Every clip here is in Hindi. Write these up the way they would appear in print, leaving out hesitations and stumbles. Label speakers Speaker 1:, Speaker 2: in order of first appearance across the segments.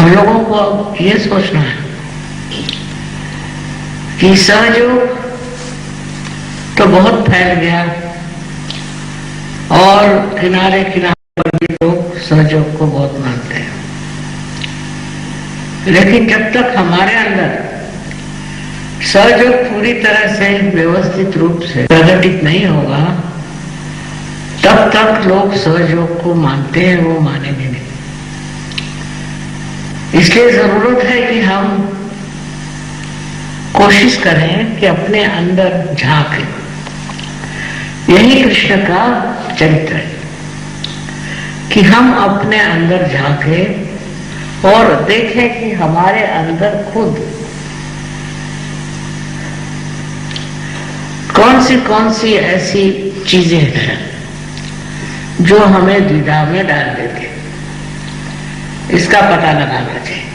Speaker 1: हम लोगों को ये सोचना है कि सहयोग तो बहुत फैल गया और किनारे किनारे पर भी लोग सहयोग को बहुत मानते हैं, लेकिन जब तक हमारे अंदर सहयोग पूरी तरह से व्यवस्थित रूप से प्रकटित नहीं होगा तब तक लोग सहयोग को मानते हैं, वो मानेंगे नहीं। इसलिए जरूरत है कि हम कोशिश करें कि अपने अंदर झांकें। यही कृष्ण का चरित्र है कि हम अपने अंदर झांकें और देखें कि हमारे अंदर खुद कौन सी ऐसी चीजें हैं जो हमें द्विधा में डाल देती, इसका पता लगाना चाहिए।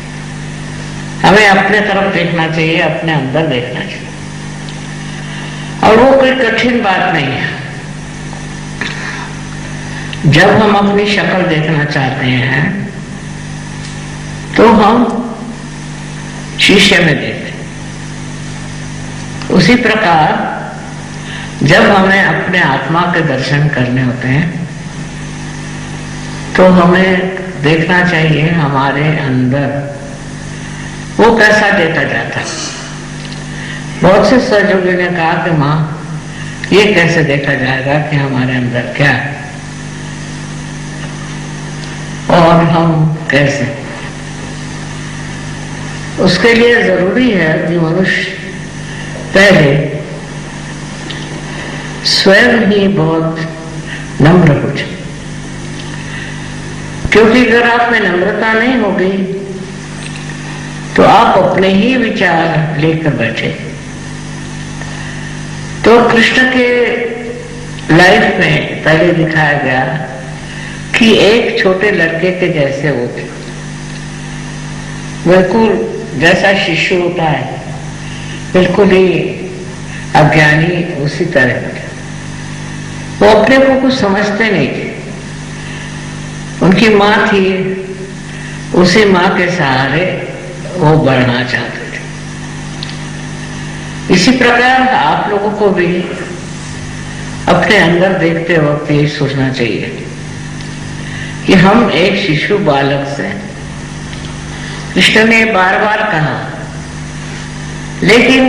Speaker 1: हमें अपने तरफ देखना चाहिए, अपने अंदर देखना चाहिए, और वो कोई कठिन बात नहीं है। जब हम अपनी शक्ल देखना चाहते हैं तो हम शीशे में देखते हैं। उसी प्रकार जब हमें अपने आत्मा के दर्शन करने होते हैं तो हमें देखना चाहिए हमारे अंदर वो कैसा देखा जाता है। बहुत से सहयोगी ने कहा कि माँ, ये कैसे देखा जाएगा कि हमारे अंदर क्या है और हम कैसे। उसके लिए जरूरी है कि मनुष्य पहले स्वयं ही बहुत नम्र हो जाए, क्योंकि अगर आप में नम्रता नहीं होगी तो आप अपने ही विचार लेकर बैठे। तो कृष्ण के लाइफ में पहले दिखाया गया कि एक छोटे लड़के के जैसे वो थे, बिल्कुल जैसा शिशु होता है, बिल्कुल ही अज्ञानी, उसी तरह का। वो अपने को कुछ समझते नहीं थे। उनकी माँ थी, उसी माँ के सहारे वो बढ़ना चाहते थे। इसी प्रकार आप लोगों को भी अपने अंदर देखते वक्त यही सोचना चाहिए कि हम एक शिशु बालक से, कृष्ण ने बार बार कहा, लेकिन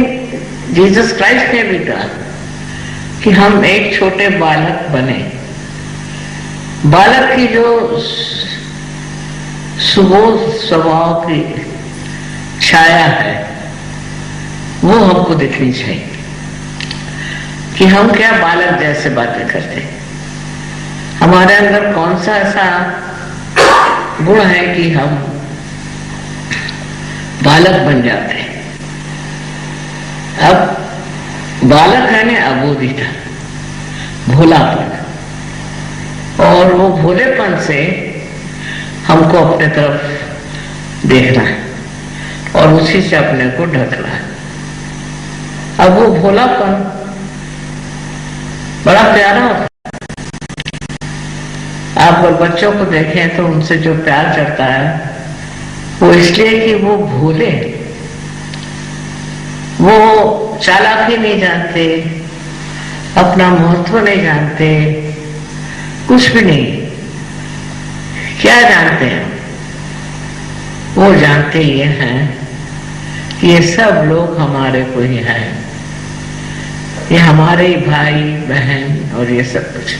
Speaker 1: जीसस क्राइस्ट ने भी कहा कि हम एक छोटे बालक बने। बालक की जो सुबोध स्वभाव की छाया है वो हमको दिखनी चाहिए कि हम क्या बालक जैसे बातें करते हैं। हमारे अंदर कौन सा ऐसा गुण है कि हम बालक बन जाते हैं। अब बालक है ना अबोधिता, भोलापन, और वो भोलेपन से हमको अपने तरफ देखना है और उसी से अपने को ढकना है। अब वो भोलापन बड़ा प्यारा होता है। आप अगर बच्चों को देखें तो उनसे जो प्यार चढ़ता है वो इसलिए कि वो भोले, वो चालाकी नहीं जानते, अपना महत्व नहीं जानते, कुछ भी नहीं। क्या जानते हैं? वो जानते ये हैं कि ये सब लोग हमारे को ही हैं, ये हमारे भाई बहन और ये सब कुछ।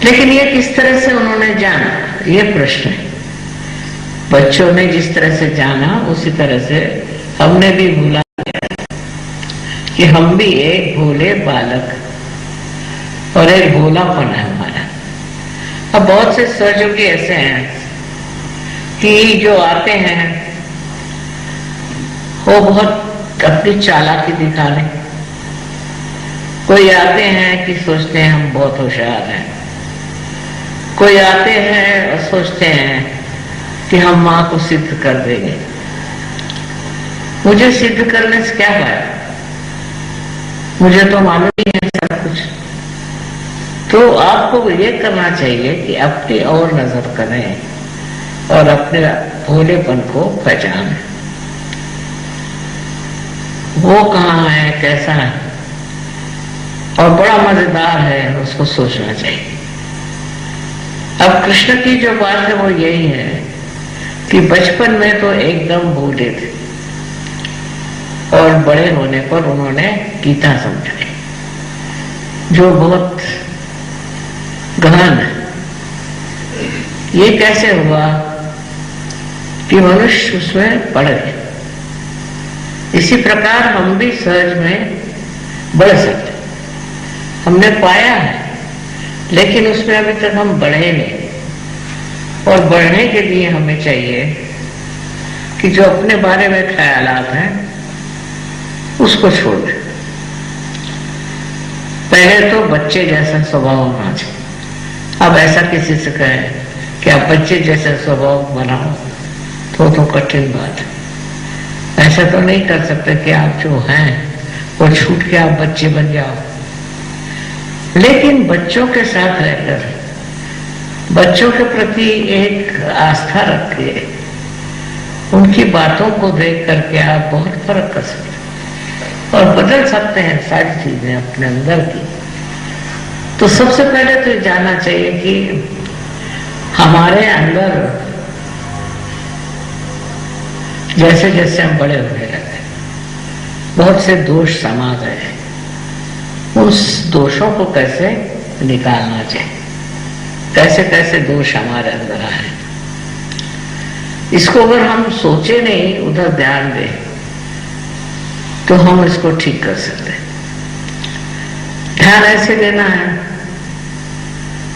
Speaker 1: लेकिन ये किस तरह से उन्होंने जाना, ये प्रश्न है। बच्चों ने जिस तरह से जाना उसी तरह से हमने भी भूला कि हम भी एक भोले बालक और एक भोलापन है हमारा। अब बहुत से सहयोगी ऐसे हैं कि जो आते हैं वो बहुत अपनी चालाकी दिखाने, कोई आते हैं कि सोचते हैं हम बहुत होशियार हैं, कोई आते हैं और सोचते हैं कि हम माँ को सिद्ध कर देंगे। मुझे सिद्ध करने से क्या फायदा, मुझे तो मालूम ही है सब कुछ। तो आपको ये करना चाहिए कि अपनी ओर नजर करें और अपने भोलेपन को पहचानें। वो कहाँ है, कैसा है, और बड़ा मजेदार है, उसको सोचना चाहिए। अब कृष्ण की जो बात है वो यही है कि बचपन में तो एकदम भोले थे और बड़े होने पर उन्होंने गीता समझाई, जो बहुत गहन है। ये कैसे हुआ कि मनुष्य उसमें बढ़ गए। इसी प्रकार हम भी सहज में बढ़ सकते, हमने पाया है, लेकिन उसमें अभी तक हम बढ़े नहीं। और बढ़ने के लिए हमें चाहिए कि जो अपने बारे में ख्यालात हैं उसको छोड़ दें। पहले तो बच्चे जैसा स्वभाव होना चाहिए। अब ऐसा किसी से कहे कि आप बच्चे जैसा स्वभाव बनाओ तो कठिन बात है। ऐसा तो नहीं कर सकते कि आप जो हैं वो छूट के आप बच्चे बन जाओ। लेकिन बच्चों के साथ रहकर बच्चों के प्रति एक आस्था रखिए, उनकी बातों को देख करके आप बहुत फर्क कर सकते और बदल सकते हैं सारी चीजें अपने अंदर की। तो सबसे पहले तो जानना चाहिए कि हमारे अंदर जैसे जैसे हम बड़े होने लगे बहुत से दोष समा गए। उस दोषों को कैसे निकालना चाहिए, कैसे कैसे दोष हमारे अंदर आए, इसको अगर हम सोचे नहीं, उधर ध्यान दें, तो हम इसको ठीक कर सकते हैं। ध्यान ऐसे देना है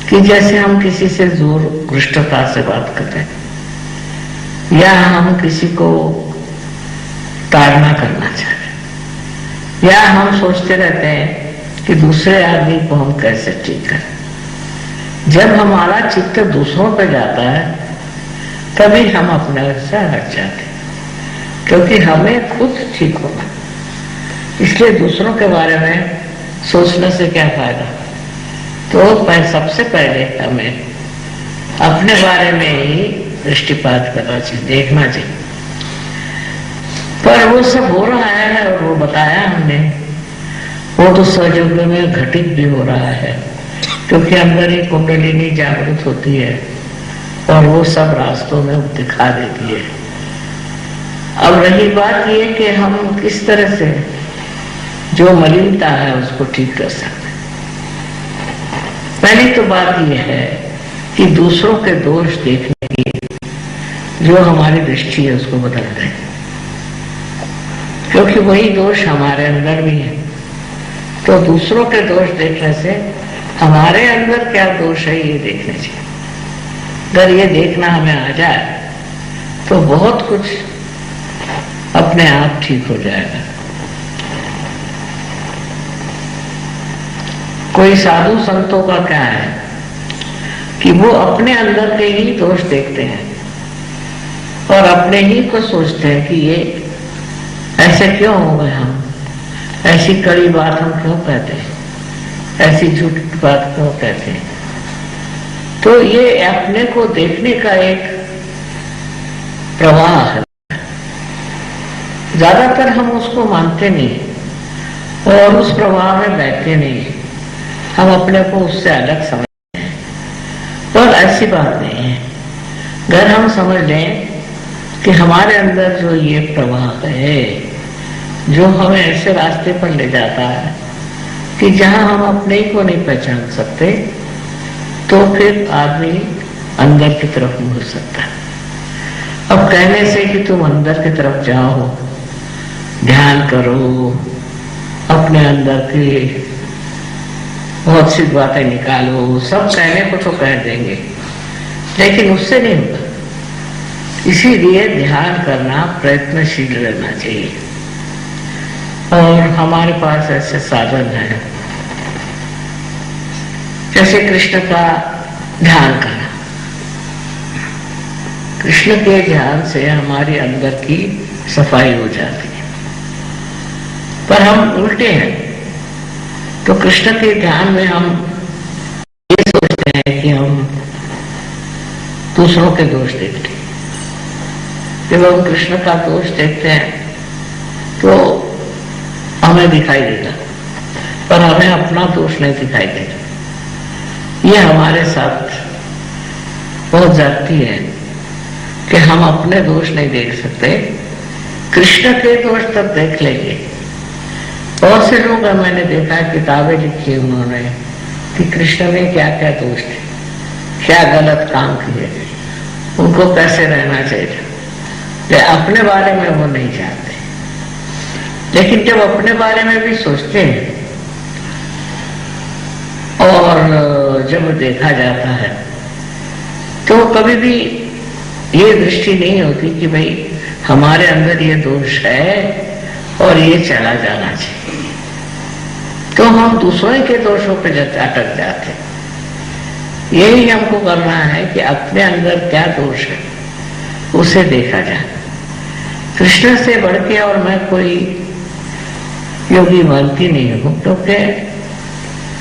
Speaker 1: कि जैसे हम किसी से जोर घृष्टता से बात करते हैं या हम किसी को ताड़ना करना चाहते हैं, या हम सोचते रहते हैं कि दूसरे आदमी को हम कैसे ठीक करें। जब हमारा चित्त दूसरों पे जाता है तभी हम अपने से हट जाते हैं, क्योंकि हमें खुद ठीक होना। इसलिए दूसरों के बारे में सोचने से क्या फायदा। तो सबसे पहले हमें अपने बारे में ही दृष्टिपात करना चाहिए, देखना चाहिए। पर वो सब हो रहा है और वो बताया हमने, वो तो सहयोग में घटित भी हो रहा है, क्योंकि अंदर ही कुंडलिनी जागृत होती है और वो सब रास्तों में दिखा देती है। अब रही बात ये कि हम किस तरह से जो मलिनता है उसको ठीक कर सकते हैं। पहली तो बात यह है कि दूसरों के दोष देखने की जो हमारी दृष्टि है उसको बदल दें, क्योंकि वही दोष हमारे अंदर भी है। तो दूसरों के दोष देखने से हमारे अंदर क्या दोष है ये देखना चाहिए। अगर ये देखना हमें आ जाए तो बहुत कुछ अपने आप ठीक हो जाएगा। कोई साधु संतों का क्या है कि वो अपने अंदर के ही दोष देखते हैं और अपने ही को सोचते हैं कि ये ऐसे क्यों हो गए, हम ऐसी कड़ी बात हम क्यों कहते हैं, ऐसी झूठी बात क्यों कहते हैं। तो ये अपने को देखने का एक प्रवाह है। ज्यादातर हम उसको मानते नहीं और उस प्रवाह में बैठते नहीं, हम अपने को उससे अलग समझते हैं। पर ऐसी बात नहीं है। अगर हम समझ लें कि हमारे अंदर जो ये प्रवाह है जो हमें ऐसे रास्ते पर ले जाता है कि जहां हम अपने को नहीं पहचान सकते, तो फिर आदमी अंदर की तरफ मुड़ सकता है। अब कहने से कि तुम अंदर की तरफ जाओ, ध्यान करो, अपने अंदर की बहुत सी बातें निकालो, सब कहने को तो कह देंगे, लेकिन उससे नहीं होगा। इसीलिए ध्यान करना, प्रयत्नशील रहना चाहिए। और हमारे पास ऐसे साधन हैं, जैसे कृष्ण का ध्यान करना। कृष्ण के ध्यान से हमारी अंदर की सफाई हो जाती है। पर हम उल्टे हैं, तो कृष्ण के ध्यान में हम हैं कि हम दूसरों के दोष देखते हैं। जब हम कृष्ण का दोष देखते हैं तो हमें दिखाई देगा, पर हमें अपना दोष नहीं दिखाई देगा। ये हमारे साथ बहुत जाती है कि हम अपने दोष नहीं देख सकते, कृष्ण के दोष तब देख लेंगे। बहुत से लोग मैंने देखा, किताबें लिखी उन्होंने कि कृष्ण में क्या क्या दोष थे, क्या गलत काम किए, उनको कैसे रहना चाहिए। अपने बारे में वो नहीं चाहते, लेकिन जब अपने बारे में भी सोचते हैं और जब देखा जाता है तो कभी भी ये दृष्टि नहीं होती कि भाई हमारे अंदर ये दोष है और ये चला जाना चाहिए। तो हम दूसरों के दोषों पे अटक जाते हैं। यही हमको करना है कि अपने अंदर क्या दोष है उसे देखा जाए। कृष्ण से बढ़ के और मैं कोई योगी मानती नहीं हूं, क्योंकि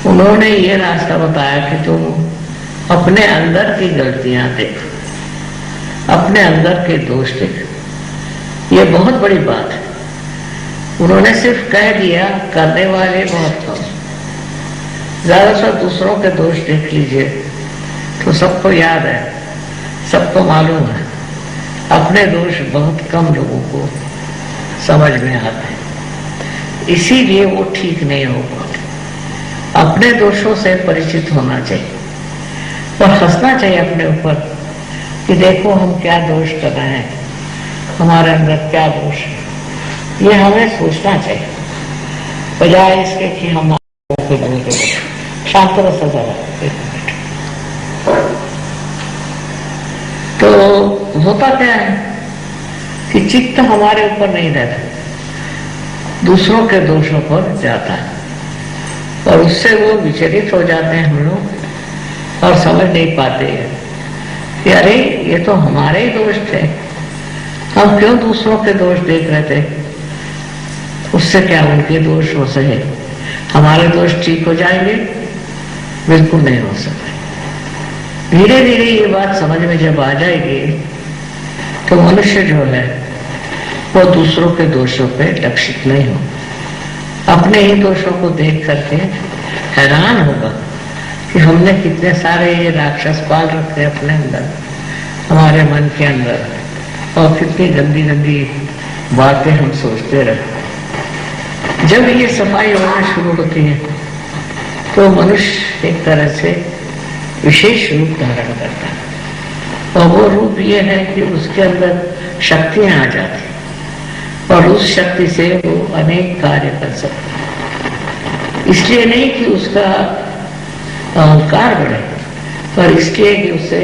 Speaker 1: उन्होंने ये रास्ता बताया कि तुम अपने अंदर की गलतियां देखो, अपने अंदर के दोष देखो। ये बहुत बड़ी बात है। उन्होंने सिर्फ कह दिया, करने वाले बहुत कम। ज्यादातर दूसरों के दोष देख लीजिए तो सबको याद है, सबको मालूम है। अपने दोष बहुत कम लोगों को समझ में आते हैं, इसीलिए वो ठीक नहीं हो पाते। अपने दोषों से परिचित होना चाहिए और हंसना चाहिए अपने ऊपर कि देखो हम क्या दोष कर रहे हैं, हमारे अंदर क्या दोष है। ये हमें सोचना चाहिए, बजाय इसके कि हम शांत रस जरा। तो होता क्या है कि चित्त हमारे ऊपर नहीं रहता, दूसरों के दोषों पर जाता है और उससे वो विचलित हो जाते हैं हम लोग और समझ नहीं पाते कि अरे ये तो हमारे ही दोष थे, हम क्यों दूसरों के दोष देख रहे थे। उससे क्या उनके दोष हो सके, हमारे दोष ठीक हो जाएंगे? बिल्कुल नहीं हो सकते। धीरे धीरे ये बात समझ में जब आ जाएगी तो मनुष्य जो है वो दूसरों के दोषों पे लक्षित नहीं हो, अपने ही दोषों को देख करके हैरान होगा कि हमने कितने सारे ये राक्षस पाल रखे अपने अंदर, हमारे मन के अंदर, और कितनी गंदी गंदी बातें हम सोचते रहे। जब ये सफाई होना शुरू होती है तो मनुष्य एक तरह से विशेष रूप धारण करता है, और वो रूप ये है कि उसके अंदर शक्तियां आ जाती हैं और उस शक्ति से वो अनेक कार्य कर सकता है। इसलिए नहीं कि उसका अहंकार बढ़े, पर इसलिए कि उससे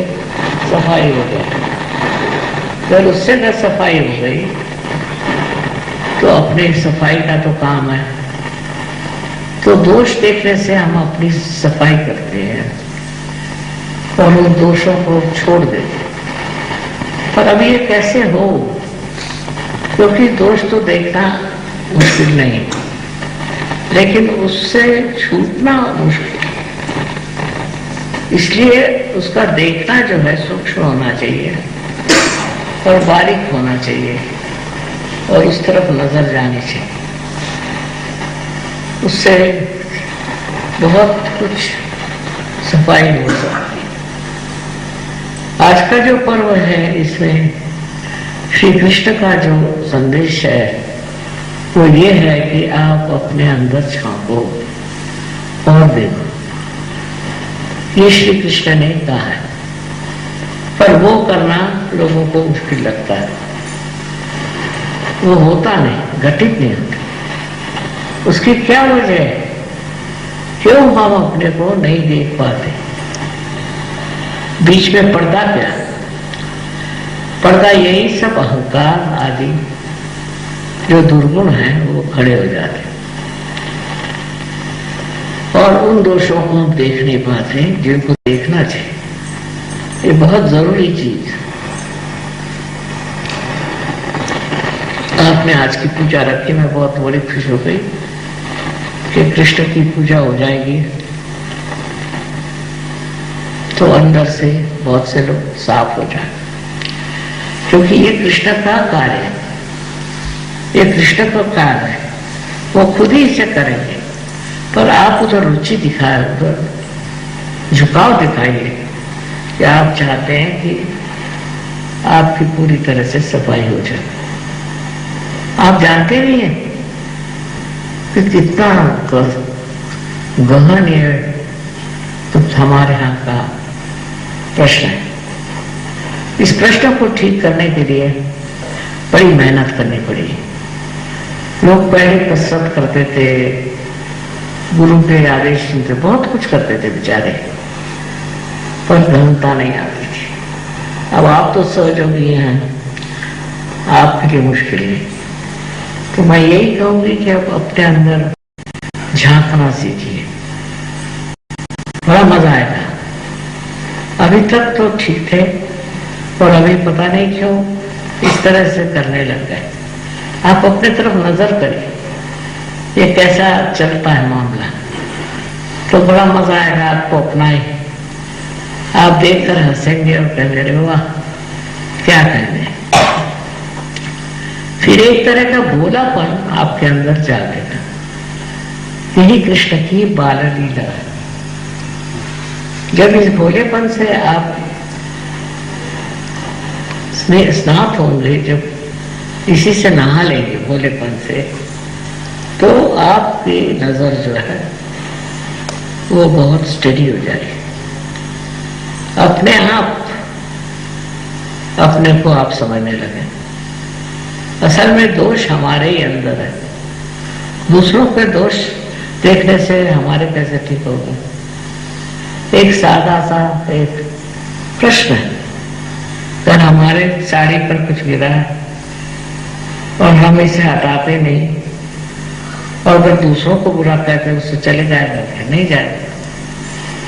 Speaker 1: सफाई हो जाए। जब उससे न सफाई हो गई तो अपनी सफाई का तो काम है, तो दोष देखने से हम अपनी सफाई करते हैं और उन दोषों को छोड़ देते। पर अब ये कैसे हो, क्योंकि दोष तो देखना मुश्किल नहीं, लेकिन उससे छूटना मुश्किल। इसलिए उसका देखना जो है सूक्ष्म होना चाहिए और बारीक होना चाहिए और उस तरफ नजर जानी चाहिए। उससे बहुत कुछ सफाई हो सकती है। आज का जो पर्व है इसमें श्री कृष्ण का जो संदेश है वो ये है कि आप अपने अंदर झांको और देखो। ये श्री कृष्ण ने कहा है, पर वो करना लोगों को मुश्किल लगता है, वो होता नहीं, घटित नहीं होता। उसकी क्या वजह है, क्यों हम अपने को नहीं देख पाते? बीच में पर्दा क्या? पर्दा यही सब अहंकार आदि जो दुर्गुण है वो खड़े हो जाते हैं और उन दोषों को हम देख नहीं पाते जिनको देखना चाहिए। ये बहुत जरूरी चीज। आपने आज की पूजा रखी, मैं बहुत बड़ी खुश हो गई कि कृष्ण की पूजा हो जाएगी। तो अंदर से बहुत से लोग साफ हो जाए, क्योंकि ये कृष्ण का कार्य है, ये कृष्ण का कार्य है, वो खुद ही इसे करेंगे। पर आप उधर रुचि दिखाए, उधर झुकाव दिखाइए कि आप चाहते हैं कि आपकी पूरी तरह से सफाई हो जाए। आप जानते नहीं हैं कि कितना गहन ये तो हमारे यहाँ का प्रश्न है। इस प्रश्न को ठीक करने के लिए बड़ी मेहनत करनी पड़ी। लोग पहले कसरत करते थे, गुरु के आदेश सुनते, बहुत कुछ करते थे बेचारे, पर गहनता नहीं आती थी। अब आप तो सहयोगी हैं, आपके लिए मुश्किल है। तो मैं यही कहूंगी कि आप अपने अंदर झांकना सीखिए, बड़ा मजा आएगा। अभी तक तो ठीक थे, और अभी पता नहीं क्यों इस तरह से करने लग गए। आप अपने तरफ नजर करिए, ये कैसा चलता है मामला, तो बड़ा मजा आएगा आपको अपनाए। आप देखकर हंसेंगे और कहेंगे अरे वाह क्या कहने। फिर एक तरह का भोलापन आपके अंदर जागेगा। यही कृष्ण की बाल लीला है। जब इस भोलेपन से आप स्नात होंगे, जब इसी से नहा लेंगे भोलेपन से, तो आपकी नजर जो है वो बहुत स्टडी हो जाएगी। अपने आप अपने को आप समझने लगे। असल में दोष हमारे ही अंदर है, दूसरों के दोष देखने से हमारे कैसे ठीक होगा। एक सादा सा एक प्रश्न है, अगर हमारे साड़ी पर कुछ गिरा है और हम इसे हटाते नहीं, और अगर दूसरों को बुरा कहते हैं उससे चले जाएगा, नहीं जाएगा।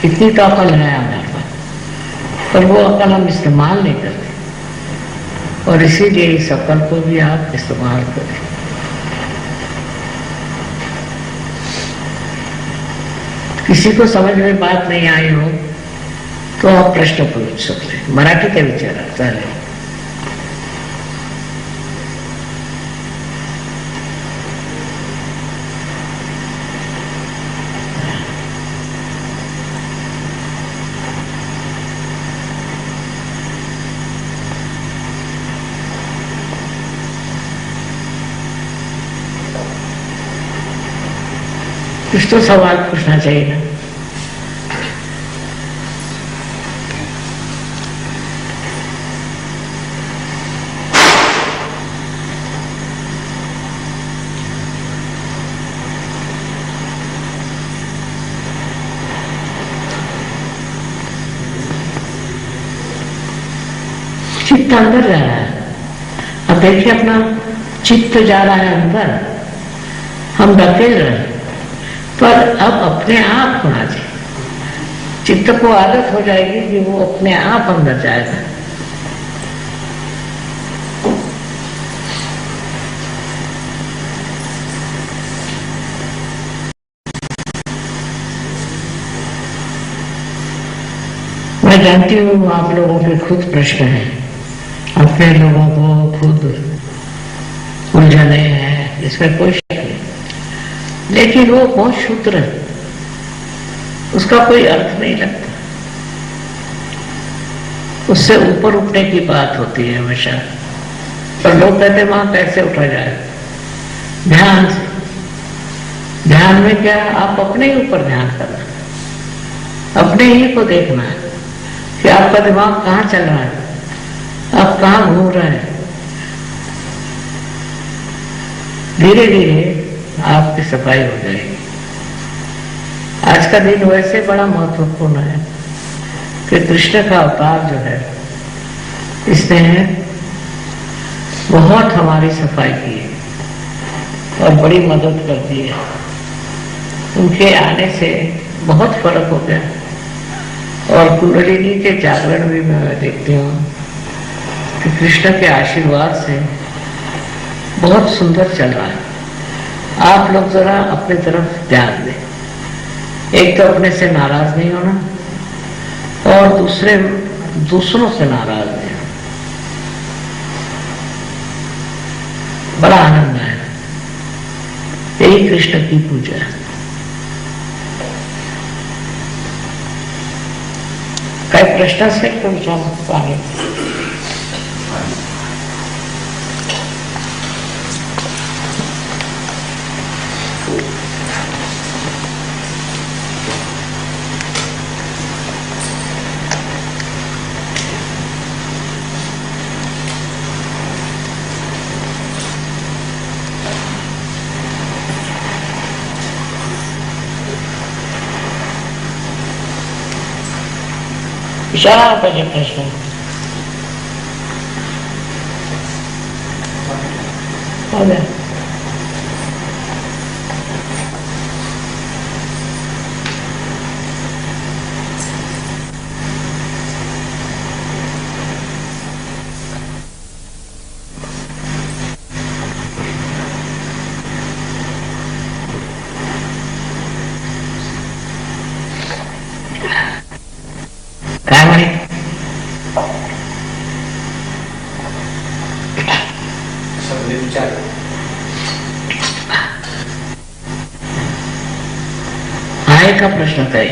Speaker 1: इतनी तो अकल है हमारे पास, पर वो अकल हम इस्तेमाल नहीं करते, और इसीलिए इस अकल को भी आप इस्तेमाल करें। किसी को समझ में बात नहीं आई हो तो आप प्रश्न पूछ सकते हैं। मराठी का विचार चालेल। कुछ तो सवाल पूछना चाहिए ना। चित्त अंदर जा रहा है। अब देखिए अपना चित्त जा रहा है अंदर, हम धकेल रहे हैं, पर अब अपने आप होना चाहिए। चित्त को आदत हो जाएगी कि वो अपने आप अंदर जाएगा। मैं जानती हूँ आप लोगों के खुद प्रश्न हैं, अपने लोगों को खुद उलझने हैं, इसमें कोई शक नहीं, लेकिन वो बहुत शुद्ध है, उसका कोई अर्थ नहीं लगता। उससे ऊपर उठने की बात होती है हमेशा, पर लोग कहते हैं वहां कैसे उठा जाए। ध्यान से, ध्यान में क्या, आप अपने ही ऊपर ध्यान करना, अपने ही को देखना है कि आपका दिमाग कहाँ चल रहा है, आप कहाँ घूम रहे हैं। धीरे धीरे आपकी सफाई हो जाएगी। आज का दिन वैसे बड़ा महत्वपूर्ण है कि कृष्ण का अवतार जो है, इसने बहुत हमारी सफाई की है और बड़ी मदद कर दी है। उनके आने से बहुत फर्क हो गया, और कुंडलिनी के जागरण भी मैं देखती हूँ कि कृष्ण के आशीर्वाद से बहुत सुंदर चल रहा है। आप लोग जरा अपनी तरफ ध्यान दें। एक तो अपने से नाराज नहीं होना, और दूसरों से नाराज नहीं। बड़ा आनंद है, यही कृष्ण की पूजा है। काही प्रश्न असेल तुमचा चालेल। विचारा पाहिजे प्रश्न। हो द्या। काय म्हणे? आहे का प्रश्न काही?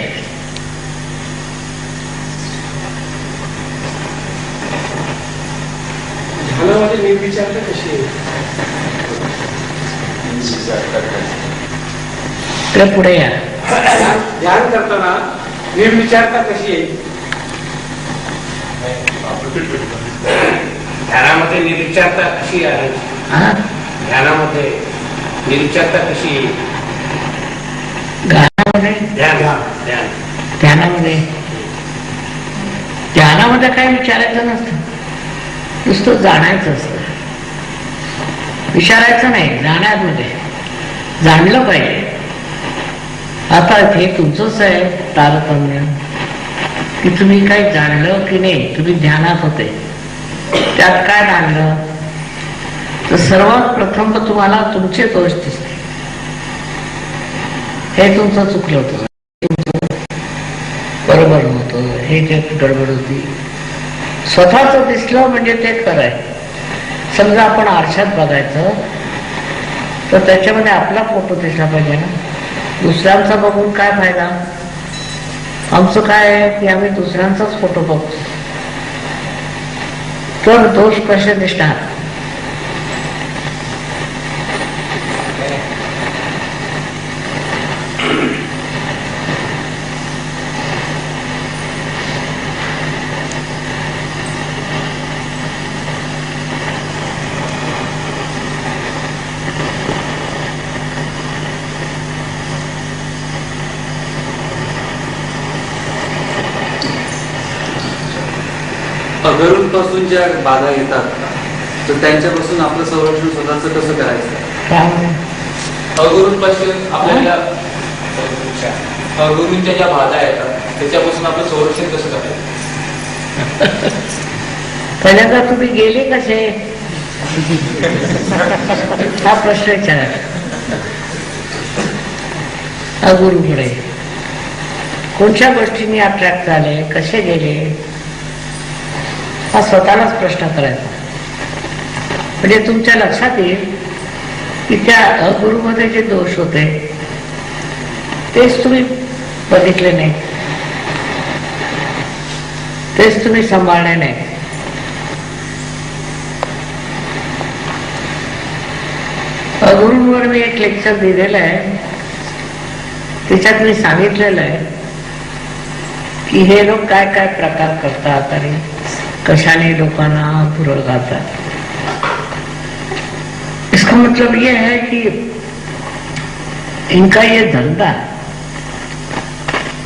Speaker 2: ध्यानामध्ये निर्विचारता कशी आहे?
Speaker 1: तर पुढे या।
Speaker 2: ध्यान करताना निर्विचारता कशी आहे? ध्यानामध्ये निर्विचारता कशी आहे? ध्यानामध्ये निर्विचारता कशी आहे?
Speaker 1: ध्यानामध्ये काही विचारायचं नसतं, नुसतं जाणायचं असतं, विचारायचं नाही। जाण्यामध्ये जाणलं पाहिजे। आता हे तुमचंच आहे तारतम्य की तुम्ही काही जाणलं की नाही। तुम्ही ध्यानात होते, त्यात काय जाणलं? तर सर्वात प्रथम तुम्हाला तुमचे दोष दिसले, हे तुमचं चुकलं होतं, बरोबर नव्हतं, हे जे गडबड होती। स्वतःच दिसलं म्हणजे ते खरं आहे। समजा आपण आरशात बघायचं तर त्याच्यामध्ये आपला फोटो दिसला पाहिजे ना। दुसऱ्यांचा बघून काय फायदा? आमचं काय आहे की आम्ही दुसऱ्यांचाच फोटो बघतो, तर दोष कसे दिसणार?
Speaker 3: अगरूंपासून ज्या बाधा येतात तर त्यांच्यापासून आपलं संरक्षण स्वतःच कसं करायचं?
Speaker 2: अगरूंपासून आपल्याला अगरूंच्या ज्या बाधा येतात त्याच्यापासून आपलं संरक्षण कसं करायचं?
Speaker 1: पहिल्यांदा तुम्ही गेले कसे हा प्रश्न विचारा। अगुरूकडे कोणत्या गोष्टींनी अट्रॅक्ट झाले, कसे गेले, हा स्वतःलाच प्रश्न करायचा। म्हणजे तुमच्या लक्षात येईल की त्या अगुरूमध्ये जे दोष होते तेच तुम्ही बघितले नाही, तेच तुम्ही सांभाळले नाही। अगुरूंवर मी एक लेक्चर दिलेलं आहे, त्याच्यात मी सांगितलेलं आहे की हे लोक काय काय प्रकार करतात आणि कशाने लोकांना पुरळ घालतात। इसका मतलब ये है कि इनका ये धंधा,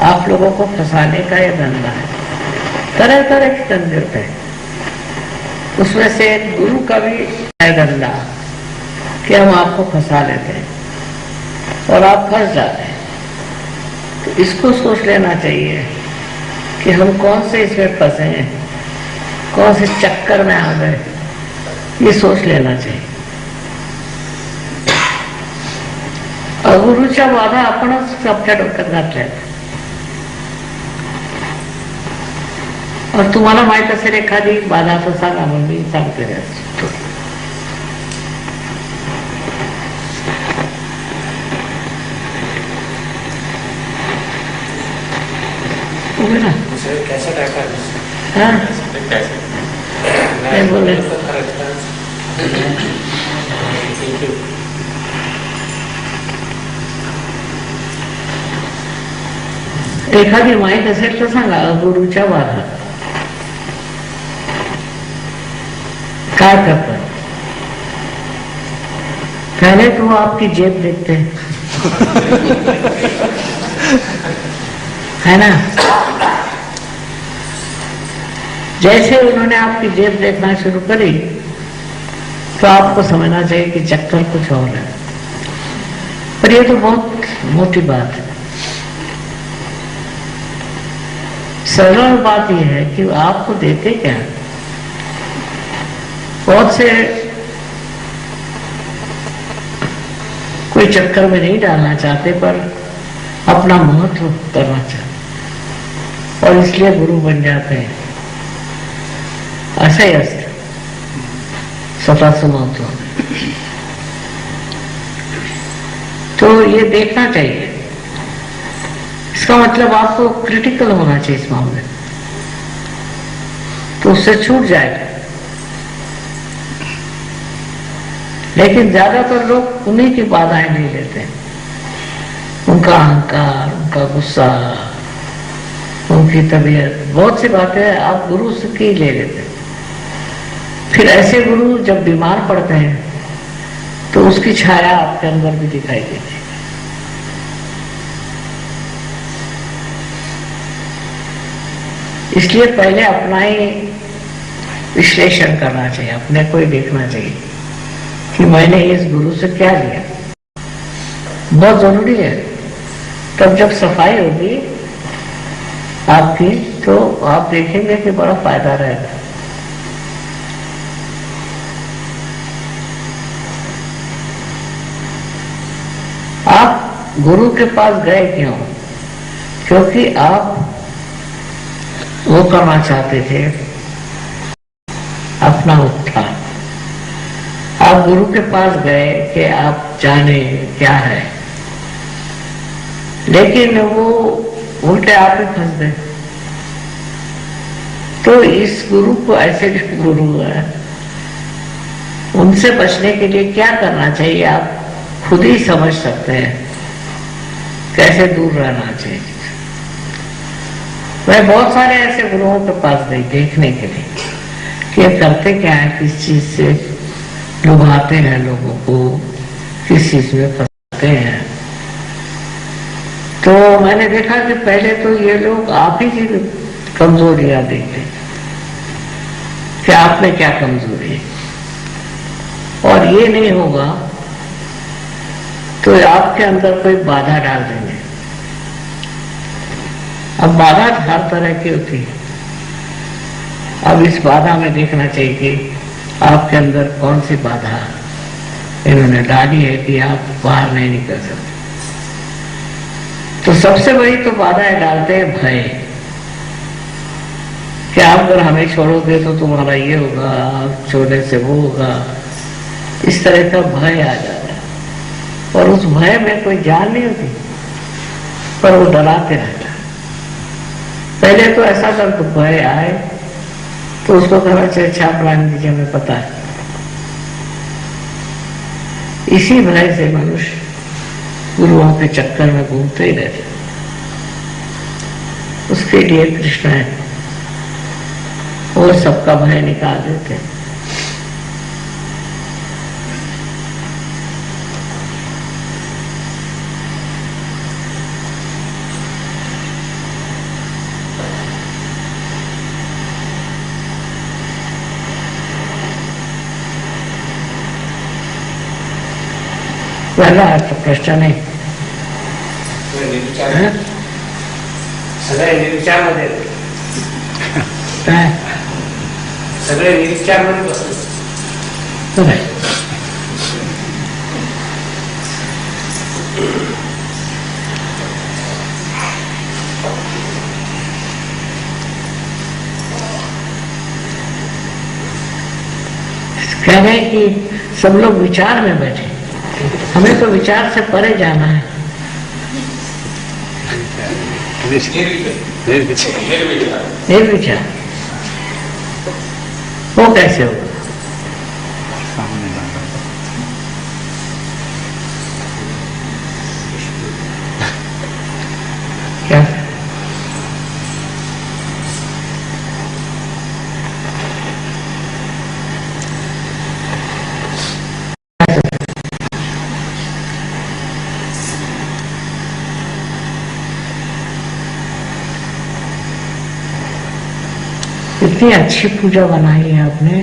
Speaker 1: आप लोगों को फंसाने का ये धंधा है। तरह तरह के धंधे होते हैं, उसमें से एक गुरु का भी है धंधा कि हम आपको फंसा लेते हैं और आप फंस जाते हैं। तो इसको सोच लेना चाहिए कि हम कौन से इसमें फंसे हैं, कौन से चक्कर में आ गए, ये सोच लेना चाहिए। अगुरूच्या बाधा आपणच आपल्या डोक्यात घातल्या। और तुम्हाला माहित असेल एखादी बाधा तर सांगा, मग मी सांगते त्याची. बोले ना.
Speaker 2: कैसा टाइप है?
Speaker 1: हाँ नहीं बोले. एखादी माहित असेल तर सांगा. गुरुच्या बाधा क्या करता है? पहले तो वो आपकी जेब देखते हैं, है ना. जैसे उन्होंने आपकी जेब देखना शुरू करी तो आपको समझना चाहिए कि चक्कर कुछ और है. पर ये तो बहुत मोटी बात है. सरल बात यह है कि आपको देते क्या. बहुत से कोई चक्कर में नहीं डालना चाहते, पर अपना महत्व करना चाहते और इसलिए गुरु बन जाते हैं. असं ही असतं स्वतःचं महत्व. तो ये देखना चाहिए. इसका मतलब आपको क्रिटिकल होना चाहिए इस मामले में, तो उससे छूट जाएगा. लेकिन ज्यादातर लोग उन्हीं की बाधाएं नहीं लेते. उनका अहंकार, उनका गुस्सा, उनकी तबीयत, बहुत सी बातें आप गुरु से की ले लेते. फिर ऐसे गुरु जब बीमार पड़ते हैं तो उसकी छाया आपके अंदर भी दिखाई देती है. इसलिए पहले अपना ही विश्लेषण करना चाहिए, अपने को ही देखना चाहिए कि मैंने इस गुरु से क्या लिया. बहुत जरूरी है. तब जब सफाई होगी आपकी तो आप देखेंगे कि बड़ा फायदा रहेगा. आप गुरु के पास गए क्यों? क्योंकि आप वो करना चाहते थे अपना उत्थान. आप गुरु के पास गए कि आप जाने क्या है, लेकिन वो उल्टे आप ही फंस गए. तो इस गुरु को, ऐसे जो गुरु है, उनसे बचने के लिए क्या करना चाहिए आप खुद ही समझ सकते हैं. कैसे दूर रहना चाहिए. मैं बहुत सारे ऐसे गुरुओं के पास गई देखने के लिए कि ये करते क्या है, किस चीज से लुभाते हैं लोगों को, किस चीज में फंसते हैं. तो मैंने देखा कि पहले तो ये लोग आप ही की कमजोरियां देखते कि आप में क्या कमजोरी है, और ये नहीं होगा तो आपके अंदर कोई बाधा डाल देंगे. अब बाधा हर तरह की होती है. अब इस बाधा में देखना चाहिए कि आपके अंदर कौन सी बाधा इन्होंने डाली है कि आप बाहर नहीं निकल सकते. तो सबसे बड़ी तो बाधा डालते हैं भय, कि आप अगर हमें छोड़ोगे तो तुम्हारा ये होगा, आप छोड़ने से वो होगा. इस तरह का भय आ जाता है, और उस भय में कोई जान नहीं होती, पर वो डराते रहता है. पहले तो ऐसा कर भय आए तो उसको कहना चाहिए अच्छा प्राण दीजिए, हमें पता है. इसी भय से मनुष्य गुरुओं के चक्कर में घूमते ही रहते. उसके लिए कृष्ण है, और सबका भय निकाल देते हैं. पहला तो प्रश्न नहीं,
Speaker 4: सगळे निर्विचार मध्ये
Speaker 1: काय
Speaker 4: सगळे निर्विचार मध्ये बसले.
Speaker 1: तो नाही. कह रहे हैं कि सब लोग विचार में बैठे, हमें तो विचार से परे जाना है। निर्विचार वो कैसे होगा? क्या इतनी अच्छी पूजा बनाई है आपने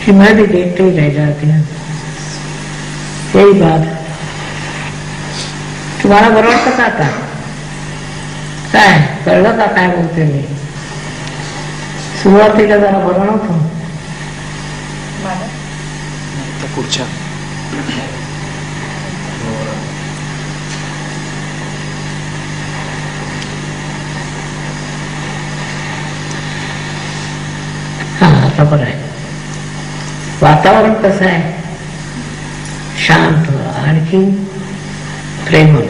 Speaker 1: कि मैं भी देखते ही रह जाती हूँ। यही बात, तुम्हारा वरण पता था क्या है? कळलं का काय बोलते मी? सुरुवातीला जरा बरं नव्हतं.
Speaker 3: पुढच्या
Speaker 1: हा आता बरं आहे. वातावरण कसं आहे? शांत, आणखी प्रेमळ.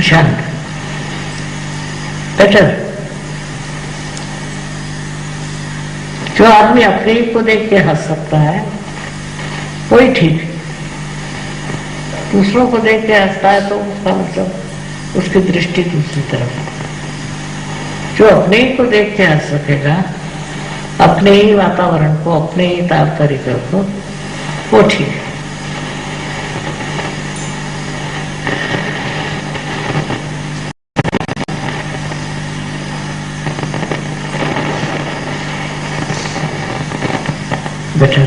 Speaker 1: शांत, बेटर. जो आदमी अपने ही को देख के हंस सकता है वही ठीक है. दूसरों को देख के हंसता है तो उसका मतलब उसकी दृष्टि दूसरी तरफ है. जो अपने ही को देख के हंस सकेगा, अपने ही वातावरण को, अपने ही तार तरीके को, वो ठीक है. बेटा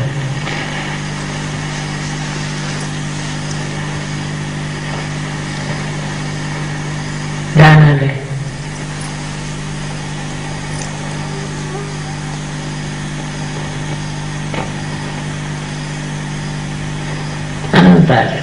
Speaker 1: ध्यान आ गए. अनंत आ जाए.